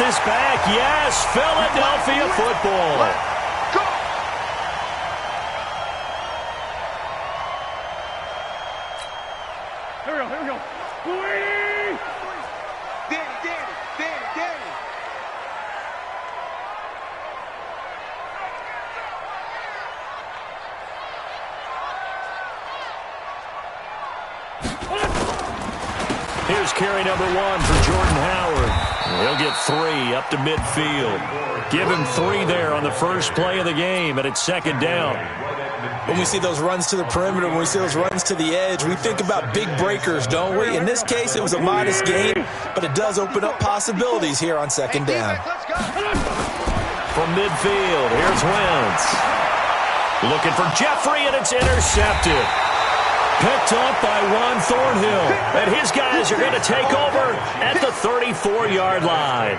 this back. Yes, Philadelphia football. Here we go. Danny. Here's carry number 1 for Jordan Howard. He'll get 3 up to midfield. Give him 3 there on the first play of the game, and it's second down. When we see those runs to the perimeter, when we see those runs to the edge, we think about big breakers, don't we? In this case, it was a modest gain, but it does open up possibilities here on second down. From midfield, here's Wentz. Looking for Jeffrey, and it's intercepted. Picked up by Juan Thornhill. And his guys are going to take over at the 34-yard line.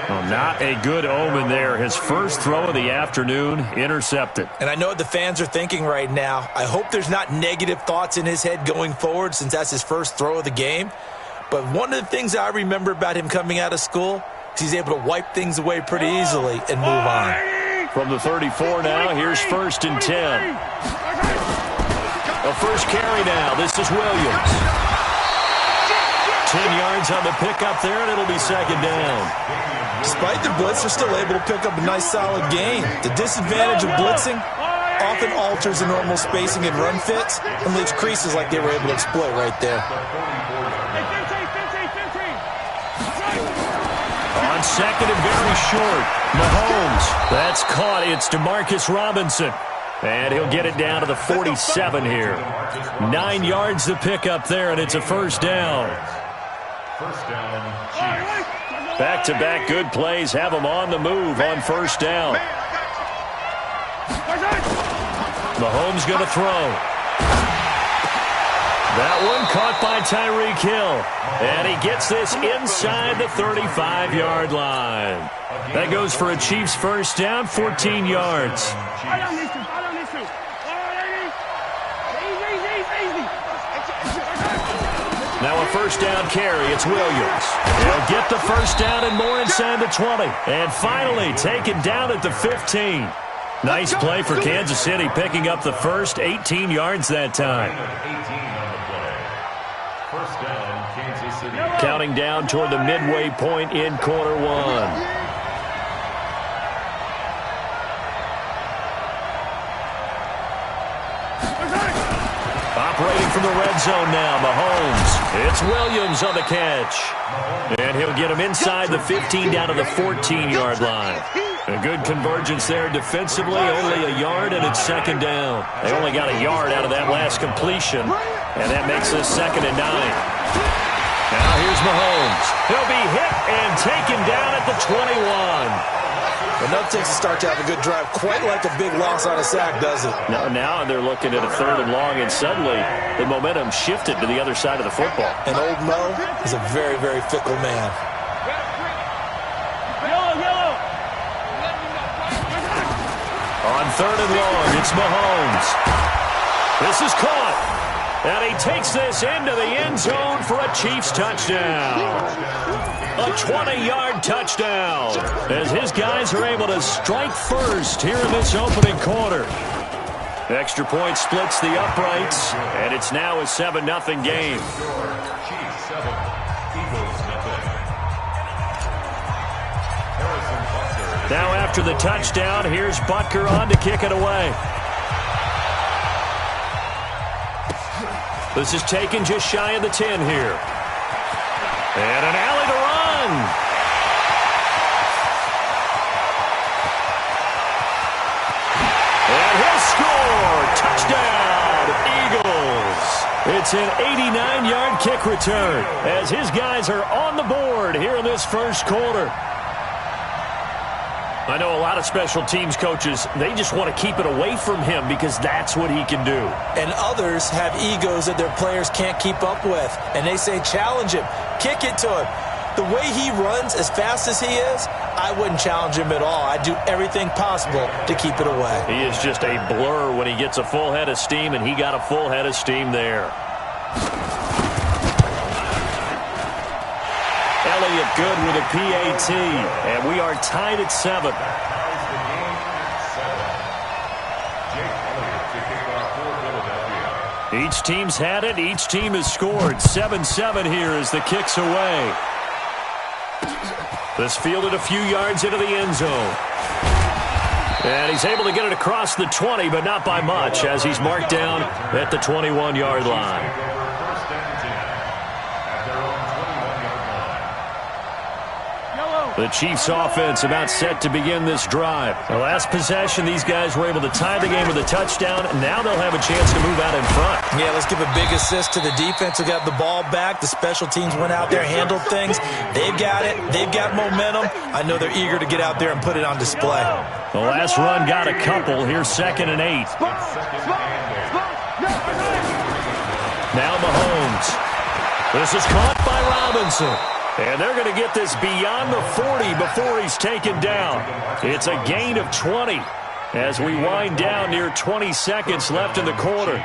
Well, not a good omen there. His first throw of the afternoon, intercepted. And I know what the fans are thinking right now. I hope there's not negative thoughts in his head going forward since that's his first throw of the game. But one of the things I remember about him coming out of school is he's able to wipe things away pretty easily and move on. From the 34 now, here's 1st and 10. The first carry now. This is Williams. 10 yards on the pickup there, and it'll be second down. Despite the blitz, they're still able to pick up a nice, solid gain. The disadvantage of blitzing often alters the normal spacing and run fits and leaves creases like they were able to exploit right there. On second and very short, Mahomes. That's caught. It's Demarcus Robinson. And he'll get it down to the 47 here. 9 yards to pick up there, and it's a first down. Back-to-back good plays have them on the move on first down. Mahomes going to throw. That one caught by Tyreek Hill. And he gets this inside the 35-yard line. That goes for a Chiefs first down, 14 yards. Now a first down carry. It's Williams. He'll get the first down and more inside the 20. And finally taken down at the 15. Nice play for Kansas City, picking up the first 18 yards that time. First down, Kansas City. Counting down toward the midway point in quarter 1. Operating from the red zone now, Mahomes. It's Williams on the catch. And he'll get him inside the 15 down to the 14-yard line. A good convergence there defensively, only a yard, and it's second down. They only got a yard out of that last completion, and that makes this 2nd and 9. Now here's Mahomes. He'll be hit and taken down at the 21. Enough takes a start to have a good drive, quite like a big loss on a sack, does it? Now they're looking at a 3rd and long, and suddenly the momentum shifted to the other side of the football. And old Mo is a very, very fickle man. On 3rd and long, it's Mahomes. This is caught. And he takes this into the end zone for a Chiefs touchdown. A 20-yard touchdown as his guys are able to strike first here in this opening quarter. Extra point splits the uprights, and it's now a 7-0 game. Chiefs 7, Eagles nothing. Now after the touchdown, here's Butker on to kick it away. This is taken just shy of the 10 here. And an alley to run. And he'll score. Touchdown, Eagles. It's an 89-yard kick return as his guys are on the board here in this first quarter. I know a lot of special teams coaches, they just want to keep it away from him because that's what he can do. And others have egos that their players can't keep up with. And they say, challenge him, kick it to him. The way he runs as fast as he is, I wouldn't challenge him at all. I'd do everything possible to keep it away. He is just a blur when he gets a full head of steam, and he got a full head of steam there. Elliott good with a PAT. And we are tied at 7. Each team's had it. Each team has scored. 7-7 here as the kick's away. This fielded a few yards into the end zone. And he's able to get it across the 20, but not by much, as he's marked down at the 21-yard line. The Chiefs offense about set to begin this drive. The last possession, these guys were able to tie the game with a touchdown, and now they'll have a chance to move out in front. Yeah, let's give a big assist to the defense who got the ball back. The special teams went out there, handled things. They've got it. They've got momentum. I know they're eager to get out there and put it on display. The last run got a couple. Here's 2nd and 8. Now Mahomes. This is caught by Robinson. And they're going to get this beyond the 40 before he's taken down. It's a gain of 20 as we wind down near 20 seconds left in the quarter.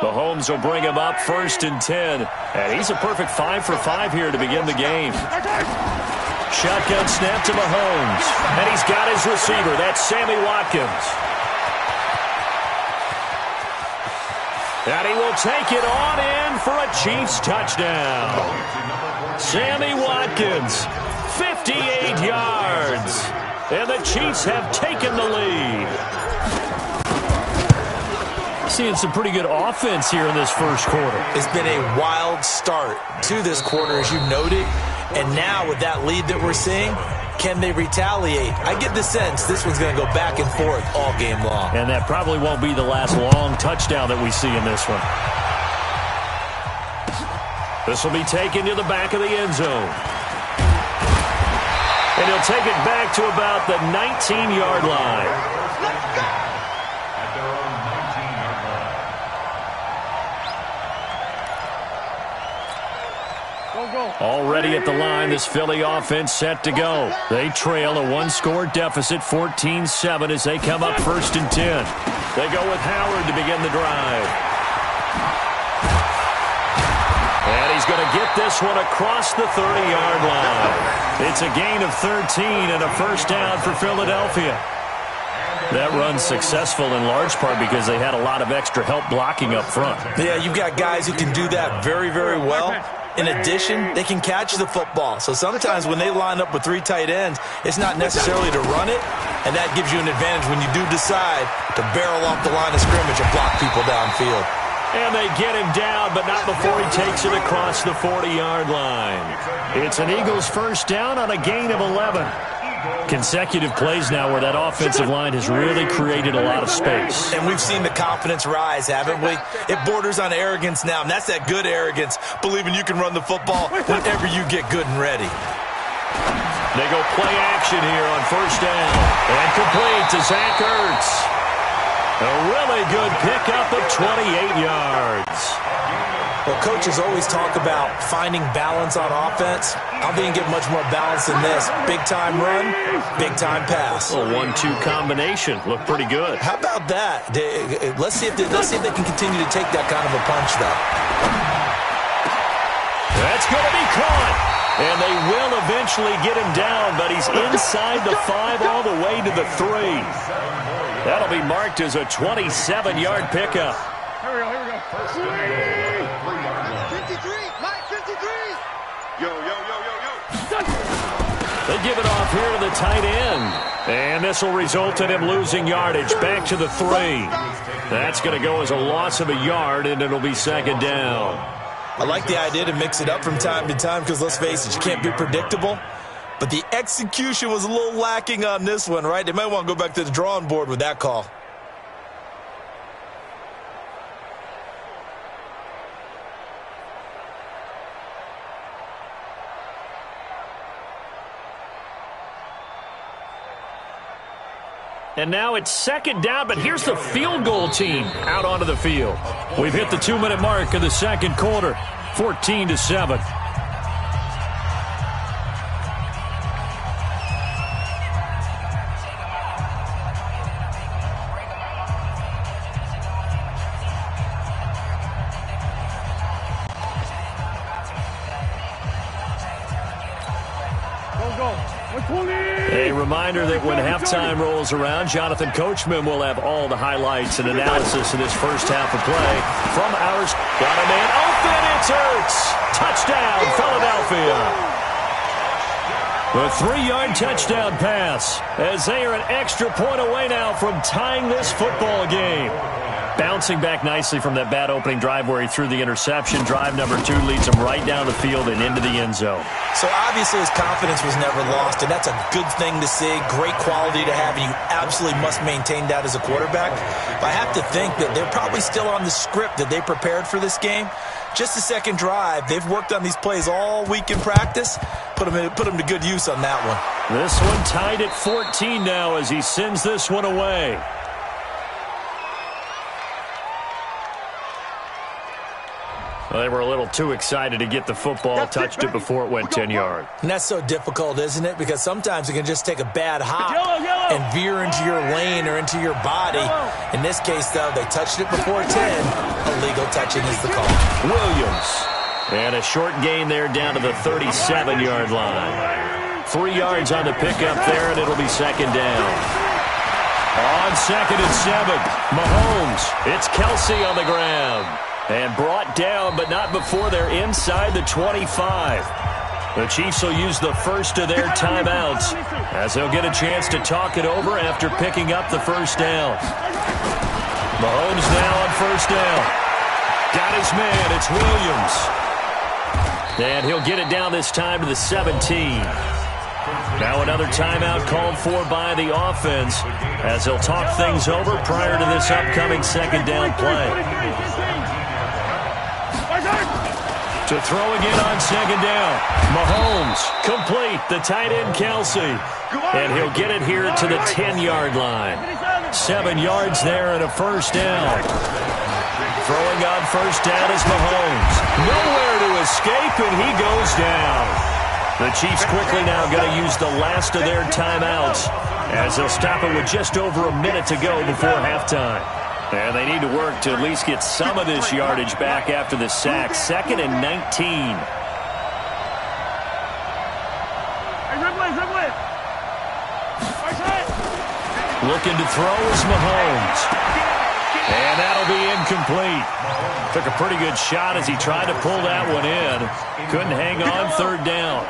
Mahomes will bring him up 1st and 10. And he's a perfect 5 for 5 here to begin the game. Shotgun snap to Mahomes. And he's got his receiver. That's Sammy Watkins. And he will take it on in for a Chiefs touchdown. Sammy Watkins, 58 yards. And the Chiefs have taken the lead. Seeing some pretty good offense here in this first quarter. It's been a wild start to this quarter, as you noted. And now with that lead that we're seeing, can they retaliate? I get the sense this one's going to go back and forth all game long. And that probably won't be the last long touchdown that we see in this one. This will be taken to the back of the end zone. And he'll take it back to about the 19-yard line. Already at the line, this Philly offense set to go. They trail a one-score deficit, 14-7, as they come up 1st and 10. They go with Howard to begin the drive. And he's going to get this one across the 30-yard line. It's a gain of 13 and a first down for Philadelphia. That run's successful in large part because they had a lot of extra help blocking up front. Yeah, you've got guys who can do that very, very well. In addition, they can catch the football. So sometimes when they line up with 3 tight ends, it's not necessarily to run it, and that gives you an advantage when you do decide to barrel off the line of scrimmage and block people downfield. And they get him down, but not before he takes it across the 40-yard line. It's an Eagles first down on a gain of 11. Consecutive plays now where that offensive line has really created a lot of space. And we've seen the confidence rise, haven't we? It borders on arrogance now, and that's that good arrogance, believing you can run the football whenever you get good and ready. They go play action here on first down. And complete to Zach Ertz. A really good pickup of 28 yards. Well, coaches always talk about finding balance on offense. I don't think you can get much more balance than this. Big-time run, big-time pass. A 1-2 combination. Looked pretty good. How about that? Let's see if they can continue to take that kind of a punch, though. That's going to be caught. And they will eventually get him down, but he's inside the 5 all the way to the 3. That'll be marked as a 27-yard pickup. Here we go. 53, Mike, 53. Yo. They give it off here to the tight end. And this will result in him losing yardage back to the 3. That's going to go as a loss of a yard, and it'll be 2nd down. I like the idea to mix it up from time to time because, let's face it, you can't be predictable. But the execution was a little lacking on this one, right? They might want to go back to the drawing board with that call. And now it's 2nd down, but here's the field goal team out onto the field. We've hit the 2-minute mark of the second quarter, 14-7. A reminder that when halftime rolls around, Jonathan Coachman will have all the highlights and analysis of this first half of play from ours. Got a man open. It's Ertz. Touchdown, Philadelphia. A 3-yard touchdown pass as they are an extra point away now from tying this football game. Bouncing back nicely from that bad opening drive where he threw the interception. Drive number 2 leads him right down the field and into the end zone. So obviously his confidence was never lost, and that's a good thing to see. Great quality to have, and you absolutely must maintain that as a quarterback. But I have to think that they're probably still on the script that they prepared for this game. Just the second drive. They've worked on these plays all week in practice. Put them to good use on that one. This one tied at 14 now as he sends this one away. Well, they were a little too excited to get the football, touched it before it went 10 yards. And that's so difficult, isn't it? Because sometimes it can just take a bad hop and veer into your lane or into your body. In this case, though, they touched it before 10. Illegal touching is the call. Williams. And a short gain there down to the 37-yard line. 3 yards on the pickup there, and it'll be second down. On second and 7, Mahomes. It's Kelsey on the ground. And brought down, but not before they're inside the 25. The Chiefs will use the first of their timeouts as they'll get a chance to talk it over after picking up the first down. Mahomes now on first down. Got his man. It's Williams. And he'll get it down this time to the 17. Now another timeout called for by the offense as they'll talk things over prior to this upcoming second down play. To throw again on second down. Mahomes, complete, the tight end Kelsey. And he'll get it here to the 10-yard line. 7 yards there and a first down. Throwing on first down is Mahomes. Nowhere to escape, and he goes down. The Chiefs quickly now going to use the last of their timeouts as they'll stop it with just over a minute to go before halftime. And they need to work to at least get some of this yardage back after the sack. 2nd and 19. Looking to throw is Mahomes. And that'll be incomplete. Took a pretty good shot as he tried to pull that one in. Couldn't hang on third down.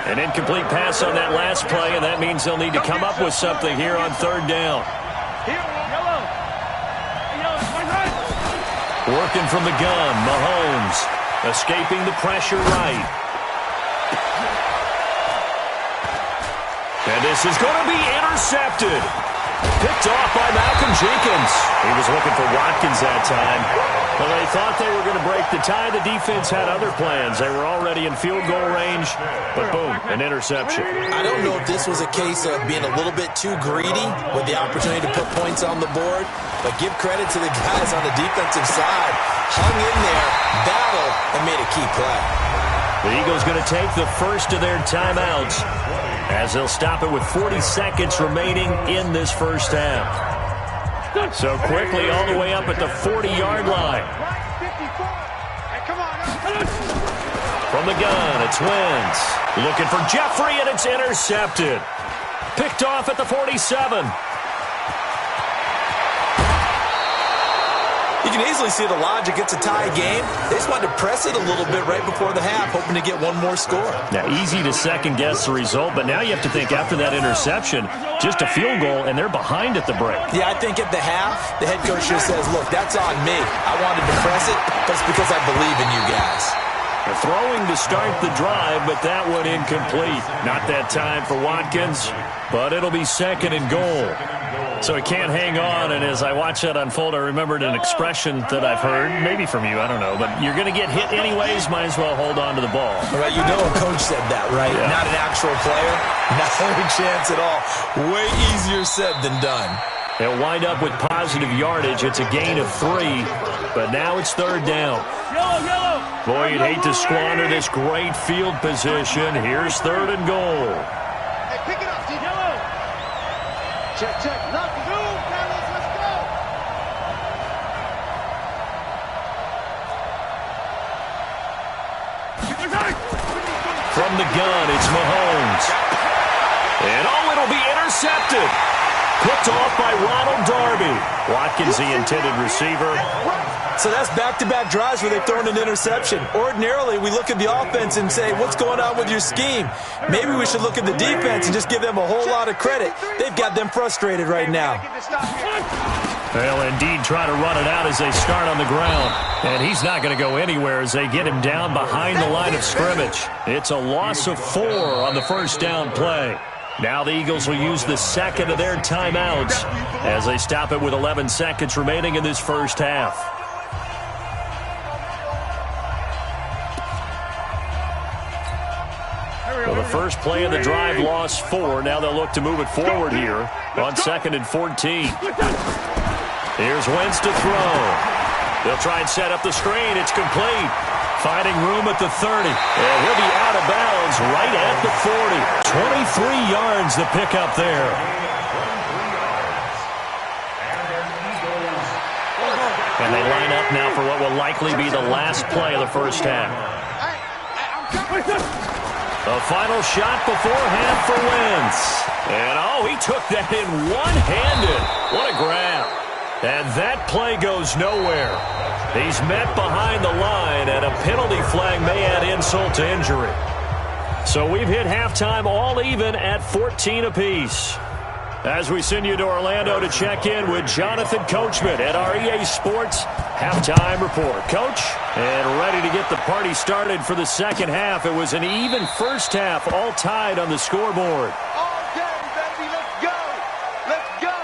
An incomplete pass on that last play, and that means they'll need to come up with something here on third down. Working from the gun, Mahomes. Escaping the pressure right. And this is going to be intercepted. Picked off by Malcolm Jenkins. He was looking for Watkins that time. Well, they thought they were going to break the tie. The defense had other plans. They were already in field goal range, but boom, an interception. I don't know if this was a case of being a little bit too greedy with the opportunity to put points on the board, but give credit to the guys on the defensive side. Hung in there, battled, and made a key play. The Eagles going to take the first of their timeouts as they'll stop it with 40 seconds remaining in this first half. So quickly all the way up at the 40-yard line. From the gun, it's Wentz. Looking for Jeffrey, and it's intercepted. Picked off at the 47. You can easily see the logic. It's a tie game. They just wanted to press it a little bit right before the half, hoping to get one more score. Now, easy to second-guess the result, but now you have to think after that interception, just a field goal, and they're behind at the break. Yeah, I think at the half, the head coach just says, look, that's on me. I wanted to press it, but it's because I believe in you guys. They're throwing to start the drive, but that one incomplete. Not that time for Watkins, but it'll be second and goal. So he can't hang on, and as I watch that unfold, I remembered an expression that I've heard, maybe from you, I don't know, but you're going to get hit anyways, might as well hold on to the ball. All right, you know a coach said that, right? Yeah. Not an actual player, not a chance at all. Way easier said than done. They'll wind up with positive yardage. It's a gain of 3, but now it's third down. Boy, you'd hate to squander this great field position. Here's third and goal. Hey, pick it up, D. Check, check. Not move, fellas. Let's go. From the gun, it's Mahomes. And, oh, it'll be intercepted. Picked off by Ronald Darby. Watkins, the intended receiver. So that's back-to-back drives where they've thrown an interception. Ordinarily, we look at the offense and say, what's going on with your scheme? Maybe we should look at the defense and just give them a whole lot of credit. They've got them frustrated right now. They'll indeed try to run it out as they start on the ground. And he's not going to go anywhere as they get him down behind the line of scrimmage. It's a loss of 4 on the first down play. Now the Eagles will use the second of their timeouts as they stop it with 11 seconds remaining in this first half. Well, the first play of the drive lost 4. Now they'll look to move it forward here on 2nd and 14. Here's Wentz to throw. They'll try and set up the screen. It's complete. Finding room at the 30. And he'll be out of bounds right at the 40. 23 yards to pick up there. And they line up now for what will likely be the last play of the first half. A final shot before half for Wentz. And, oh, he took that in one-handed. What a grab. And that play goes nowhere. He's met behind the line, and a penalty flag may add insult to injury. So we've hit halftime all even at 14 apiece. As we send you to Orlando to check in with Jonathan Coachman at our EA Sports Halftime Report. Coach, and ready to get the party started for the second half. It was an even first half, all tied on the scoreboard. All day, baby. Let's go. Let's go.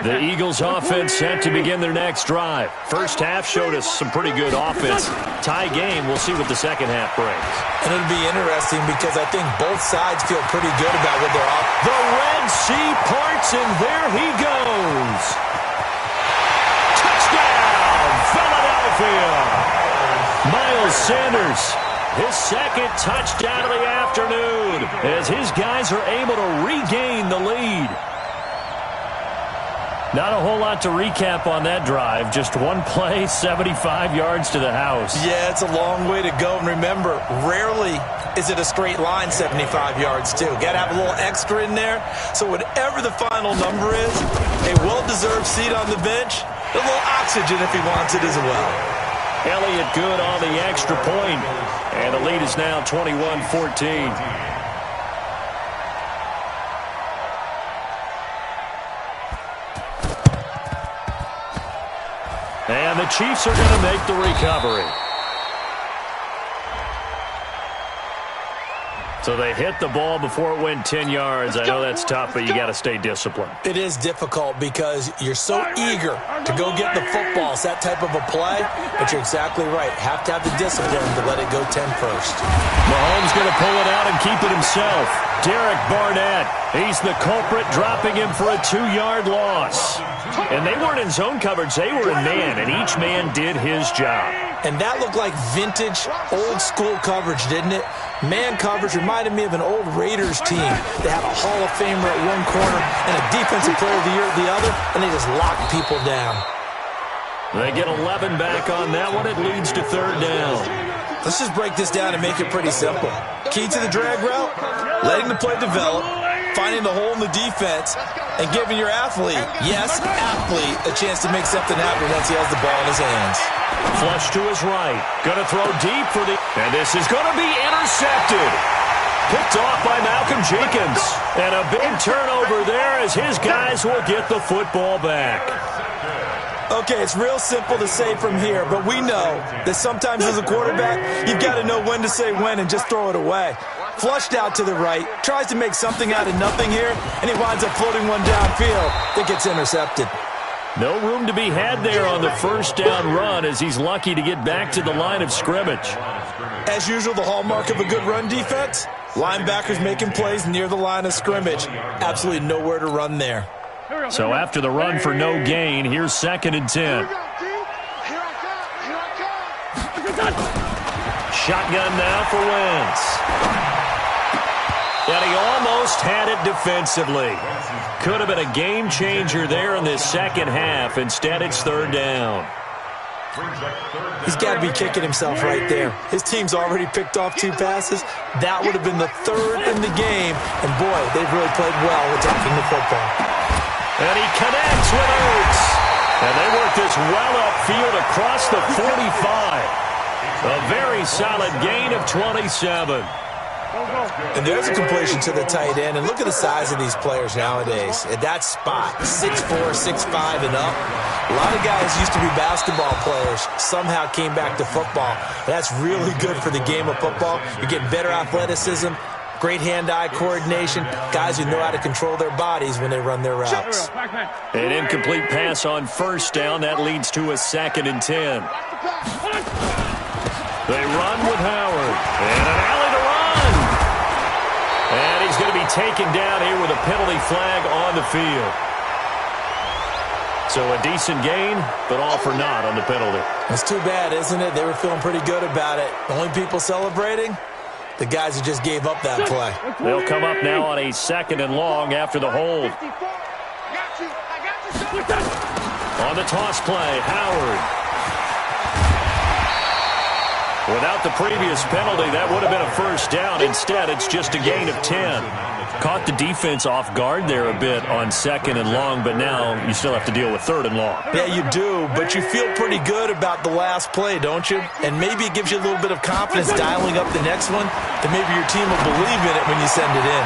The Eagles offense set to begin their next drive. First half showed us some pretty good offense. Tie game, we'll see what the second half brings. And it'll be interesting because I think both sides feel pretty good about what they're off. The Red Sea parts, and there he goes. Touchdown, Philadelphia. Miles Sanders, his second touchdown of the afternoon as his guys are able to regain the lead. Not a whole lot to recap on that drive. Just one play, 75 yards to the house. Yeah, it's a long way to go. And remember, rarely is it a straight line 75 yards, too. Got to have a little extra in there. So whatever the final number is, a well-deserved seat on the bench, a little oxygen if he wants it as well. Elliott good on the extra point. And the lead is now 21-14. And the Chiefs are going to make the recovery. So they hit the ball before it went 10 yards. I know that's tough, but you got to stay disciplined. It is difficult because you're so eager to go get the football. It's that type of a play, but you're exactly right. Have to have the discipline to let it go 10 first. Mahomes going to pull it out and keep it himself. Derek Barnett, he's the culprit, dropping him for a 2-yard loss. And they weren't in zone coverage. They were in man, and each man did his job. And that looked like vintage, old-school coverage, didn't it? Man coverage reminded me of an old Raiders team. They had a Hall of Famer at one corner and a Defensive Player of the Year at the other, and they just locked people down. They get 11 back on that one. It leads to third down. Let's just break this down and make it pretty simple. Key to the drag route, letting the play develop, finding the hole in the defense, and giving your athlete, yes, athlete, a chance to make something happen once he has the ball in his hands. Flush to his right. Going to throw deep for the... And this is going to be intercepted. Picked off by Malcolm Jenkins. And a big turnover there as his guys will get the football back. Okay, it's real simple to say from here, but we know that sometimes as a quarterback, you've got to know when to say when and just throw it away. Flushed out to the right, tries to make something out of nothing here, and he winds up floating one downfield that gets intercepted. No room to be had there on the first down run as he's lucky to get back to the line of scrimmage. As usual, the hallmark of a good run defense, linebackers making plays near the line of scrimmage. Absolutely nowhere to run there. So after the run for no gain, here's 2nd and 10. Shotgun now for Wentz. And he almost had it defensively. Could have been a game changer there in this second half. Instead, it's third down. He's got to be kicking himself right there. His team's already picked off 2 passes. That would have been the 3rd in the game. And, boy, they've really played well attacking the football. And he connects with Ertz. And they work this well upfield across the 45. A very solid gain of 27. And there's a completion to the tight end. And look at the size of these players nowadays. At that spot, 6'4", 6'5", and up. A lot of guys used to be basketball players, somehow came back to football. That's really good for the game of football. You get better athleticism, great hand-eye coordination, guys who know how to control their bodies when they run their routes. An incomplete pass on first down. That leads to a 2nd and 10. They run with Howard. And an alley to run. And he's going to be taken down here with a penalty flag on the field. So a decent gain, but all for naught on the penalty. It's too bad, isn't it? They were feeling pretty good about it. The only people celebrating, the guys who just gave up that play. They'll come up now on a 2nd and long after the hold. On the toss play, Howard. Without the previous penalty, that would have been a first down. Instead, it's just a gain of 10. Caught the defense off guard there a bit on 2nd and long, but now you still have to deal with 3rd and long. Yeah, you do, but you feel pretty good about the last play, don't you? And maybe it gives you a little bit of confidence dialing up the next one, that maybe your team will believe in it when you send it in.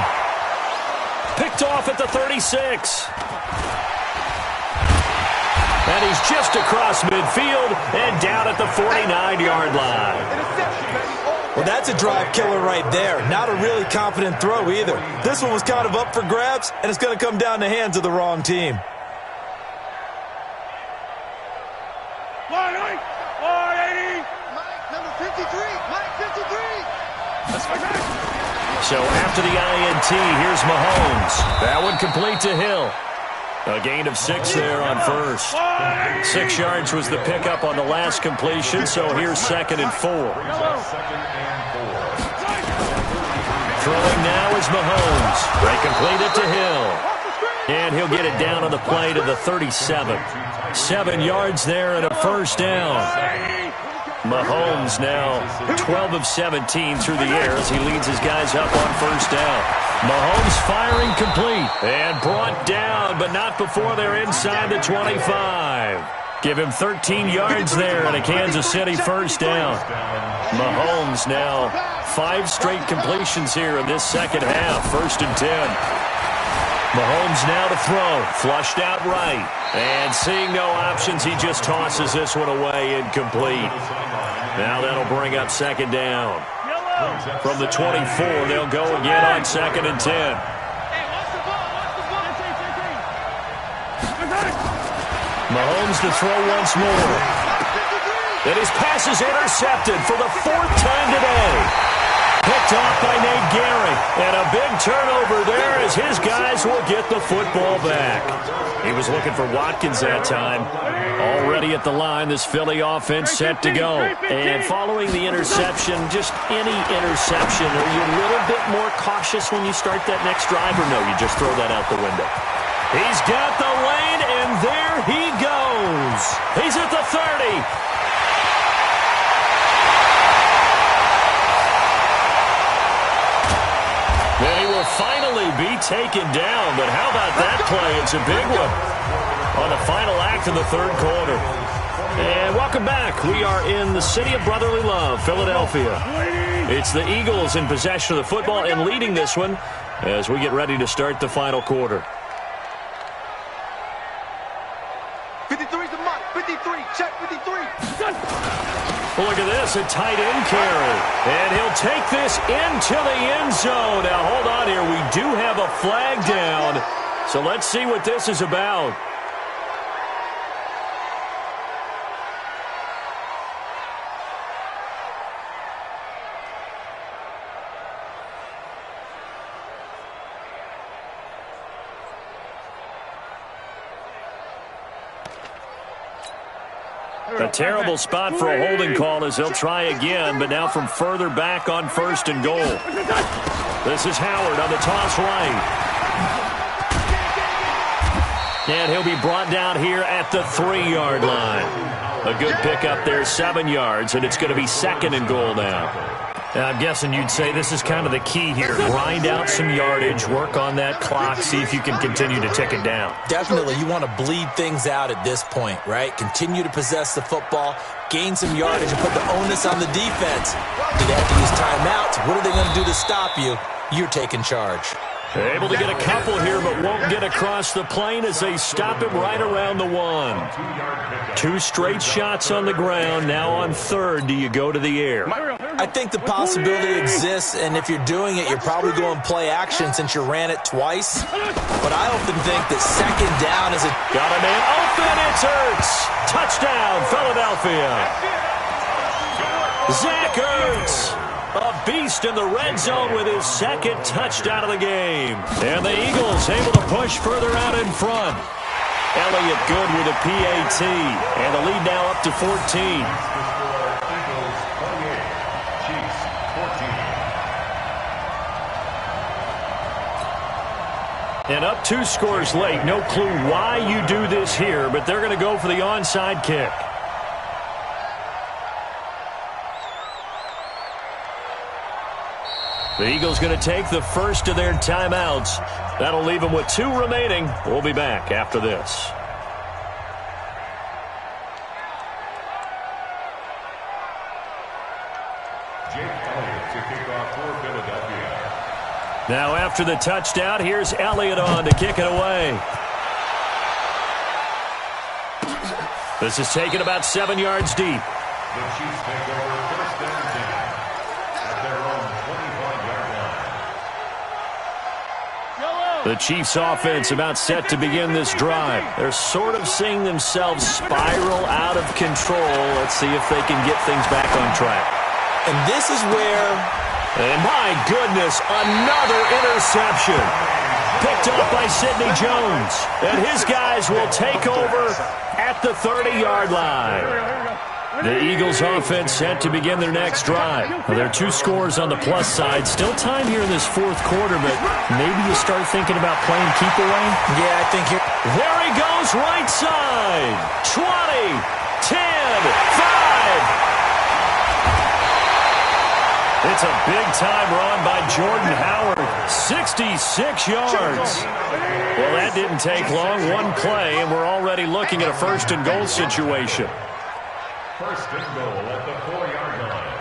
Picked off at the 36. And he's just across midfield and down at the 49-yard line. Well, that's a drive killer right there. Not a really confident throw either. This one was kind of up for grabs, and it's going to come down the hands of the wrong team. Number 53, Mike 53. So after the INT, here's Mahomes. That one complete to Hill. A gain of 6 there on first. 6 yards was the pickup on the last completion, so here's 2nd and 4. Throwing now is Mahomes. They complete it to Hill. And he'll get it down on the play to the 37. 7 yards there and a first down. Mahomes now 12 of 17 through the air as he leads his guys up on first down. Mahomes firing complete and brought down, but not before they're inside the 25. Give him 13 yards there and a Kansas City first down. Mahomes now 5 straight completions here in this second half. 1st and 10. Mahomes now to throw. Flushed out right. And seeing no options, he just tosses this one away incomplete. Now that'll bring up 2nd down. From the 24, they'll go again on 2nd and 10. Mahomes to throw once more. And his pass is intercepted for the 4th time today. Picked off by Nate Gehring. And a big turnover there as his guys will get the football back. He was looking for Watkins that time. Already at the line, this Philly offense set to go. And following the interception, just any interception, are you a little bit more cautious when you start that next drive, or no, you just throw that out the window? He's got the lane, and there he goes. He's at the 30. Then he will finally be taken down, but how about that play? It's a big one on the final act of the 3rd quarter. And welcome back. We are in the city of brotherly love, Philadelphia. It's the Eagles in possession of the football and leading this one as we get ready to start the final quarter. 53's the mark. 53. Check 53. Look at this, a tight end carry. And he'll take this into the end zone. Now, hold on here. We do have a flag down. So let's see what this is about. A terrible spot for a holding call as they'll try again, but now from further back on 1st and goal. This is Howard on the toss right. And he'll be brought down here at the 3-yard line. A good pickup there, 7 yards, and it's going to be 2nd and goal now. I'm guessing you'd say this is kind of the key here. Grind out some yardage, work on that clock, see if you can continue to tick it down. Definitely, you want to bleed things out at this point, right? Continue to possess the football, gain some yardage, and put the onus on the defense. Do they have to use timeouts? What are they going to do to stop you? You're taking charge. Able to get a couple here, but won't get across the plane as they stop him right around the 1. 2 straight shots on the ground. Now on 3rd, do you go to the air? I think the possibility exists, and if you're doing it, you're probably going play action since you ran it twice. But I often think that 2nd down is a... Got a man open, it's Ertz. Touchdown, Philadelphia. Zach Ertz. A beast in the red zone with his 2nd touchdown of the game. And the Eagles able to push further out in front. Elliott good with a PAT. And the lead now up to 14. And up 2 scores late. No clue why you do this here, but they're going to go for the onside kick. The Eagles going to take the first of their timeouts. That'll leave them with 2 remaining. We'll be back after this. Now after the touchdown, here's Elliott on to kick it away. This is taken about 7 yards deep. The Chiefs take over 1st and 10 at their own 25-yard line. The Chiefs offense about set to begin this drive. They're sort of seeing themselves spiral out of control. Let's see if they can get things back on track. And this is where... And my goodness, another interception. Picked up by Sidney Jones. And his guys will take over at the 30-yard line. The Eagles offense set to begin their next drive. Well, there are 2 scores on the plus side. Still time here in this 4th quarter, but maybe you start thinking about playing keep away. Yeah, I think here... There he goes, right side. 20, 10, 5. It's a big-time run by Jordan Howard. 66 yards. Well, that didn't take long. 1 play, and we're already looking at a 1st and goal situation. 1st and goal at the 4-yard line.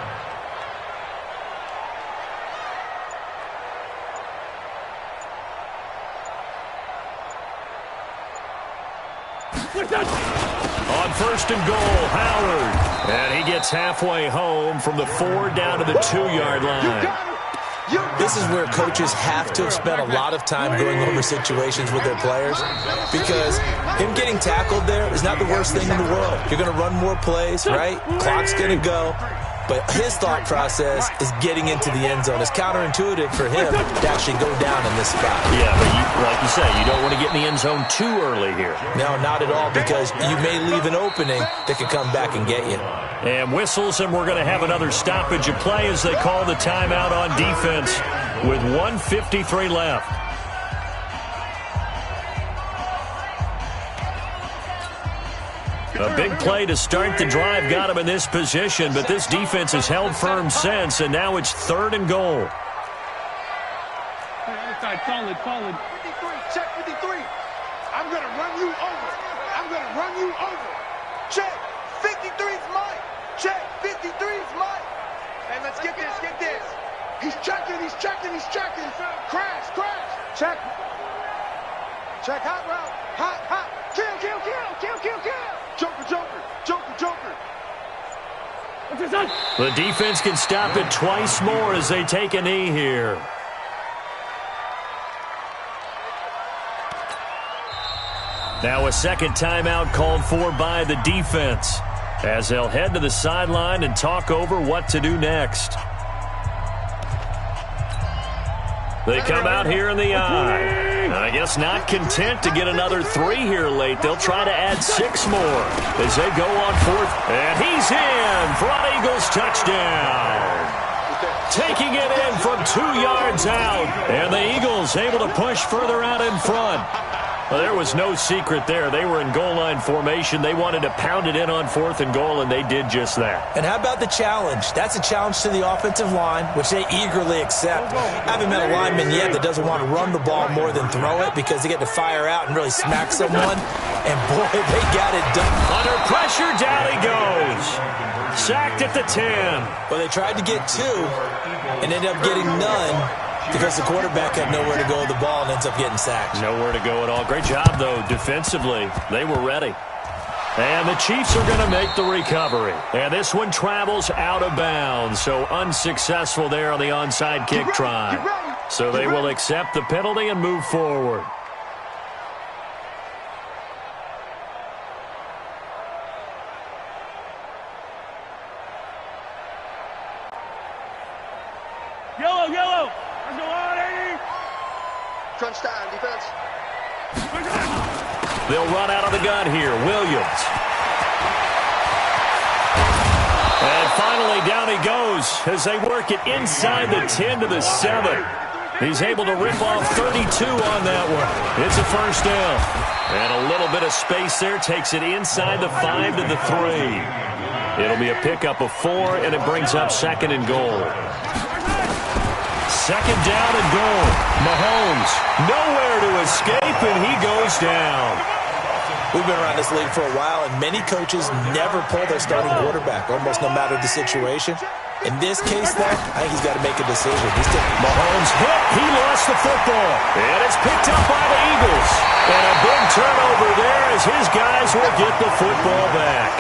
On 1st and goal, Howard. And he gets halfway home from the 4 down to the 2-yard line. This is where coaches have to have spent a lot of time going over situations with their players, because him getting tackled there is not the worst thing in the world. You're going to run more plays, right? Clock's going to go. But his thought process is getting into the end zone. It's counterintuitive for him to actually go down in this spot. Yeah, but like you say, you don't want to get in the end zone too early here. No, not at all, because you may leave an opening that could come back and get you. And whistles, and we're going to have another stoppage of play as they call the timeout on defense with 1:53 left. A big play to start the drive got him in this position, but this defense has held firm since, and now it's 3rd and goal. Solid. 53, check 53. I'm going to run you over. I'm going to run you over. Check. 53's mine. Check. 53's mine. Hey, let's get this. He's checking. Crash. Check. Check. Hot route. Hot. Kill. Joker. The defense can stop it twice more as they take a knee here. Now a 2nd timeout called for by the defense as they'll head to the sideline and talk over what to do next. They come out here in the eye. I guess not content to get another 3 here late. They'll try to add 6 more as they go on 4th. And he's in for an Eagles touchdown. Taking it in from 2 yards out. And the Eagles able to push further out in front. Well, there was no secret there. They were in goal line formation. They wanted to pound it in on 4th and goal, and they did just that. And how about the challenge? That's a challenge to the offensive line, which they eagerly accept. I haven't met a lineman yet that doesn't want to run the ball more than throw it because they get to fire out and really smack someone. And, boy, they got it done. Under pressure, down he goes. Sacked at the 10. Well, they tried to get 2 and ended up getting none, because the quarterback had nowhere to go with the ball and ends up getting sacked. Nowhere to go at all. Great job, though, defensively. They were ready. And the Chiefs are going to make the recovery. And this one travels out of bounds, so unsuccessful there on the onside kick try. So they will accept the penalty and move forward. Yellow. Let's go on, 80. Crunch time, defense. They'll run out of the gun here. Williams. And finally, down he goes as they work it inside the 10 to the 7. He's able to rip off 32 on that one. It's a first down. And a little bit of space there takes it inside the 5 to the 3. It'll be a pickup of 4, and it brings up 2nd and goal. 2nd down and goal. Mahomes nowhere to escape, and he goes down. We've been around this league for a while, and many coaches never pull their starting quarterback, almost no matter the situation. In this case, though, I think he's got to make a decision. Mahomes hit. He lost the football. And it's picked up by the Eagles. And a big turnover there as his guys will get the football back.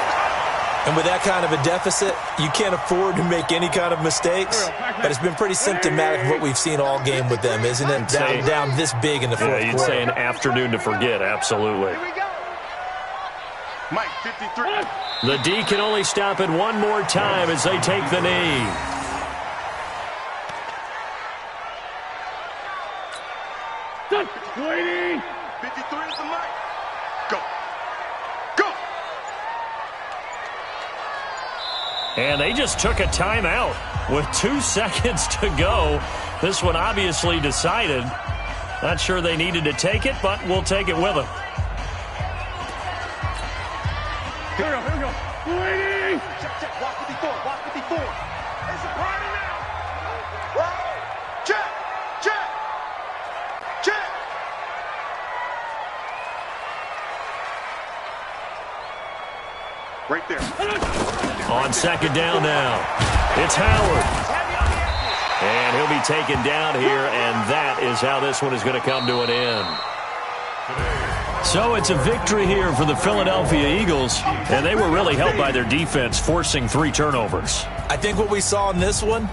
And with that kind of a deficit, you can't afford to make any kind of mistakes. But it's been pretty symptomatic of what we've seen all game with them, isn't it? Down this big in the fourth quarter. You'd say an afternoon to forget, absolutely. Mike, 53. The D can only stop it one more time as they take the knee. Waiting. 53 is the Mike. Go. Go. And they just took a timeout with 2 seconds to go. This one obviously decided. Not sure they needed to take it, but we'll take it with them. Here we go. Waiting. Check. Walk 54. Walk 54. It's a party now. Whoa. Check. Right there. On 2nd down now. It's Howard. And he'll be taken down here, and that is how this one is going to come to an end. So it's a victory here for the Philadelphia Eagles, and they were really helped by their defense, forcing 3 turnovers. I think what we saw in this one,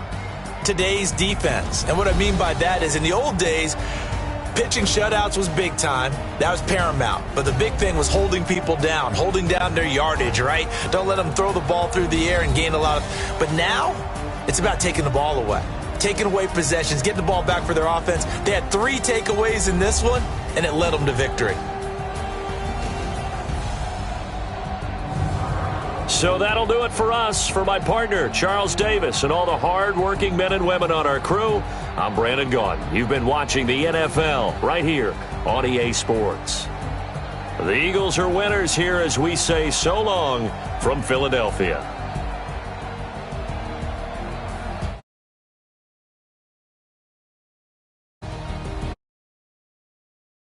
today's defense. And what I mean by that is in the old days, pitching shutouts was big time. That was paramount. But the big thing was holding people down, holding down their yardage, right? Don't let them throw the ball through the air and gain a lot of... But now, it's about taking the ball away. Taking away possessions, getting the ball back for their offense. They had 3 takeaways in this one, and it led them to victory. So that'll do it for us. For my partner, Charles Davis, and all the hard-working men and women on our crew, I'm Brandon Gaudin. You've been watching the NFL right here on EA Sports. The Eagles are winners here as we say so long from Philadelphia.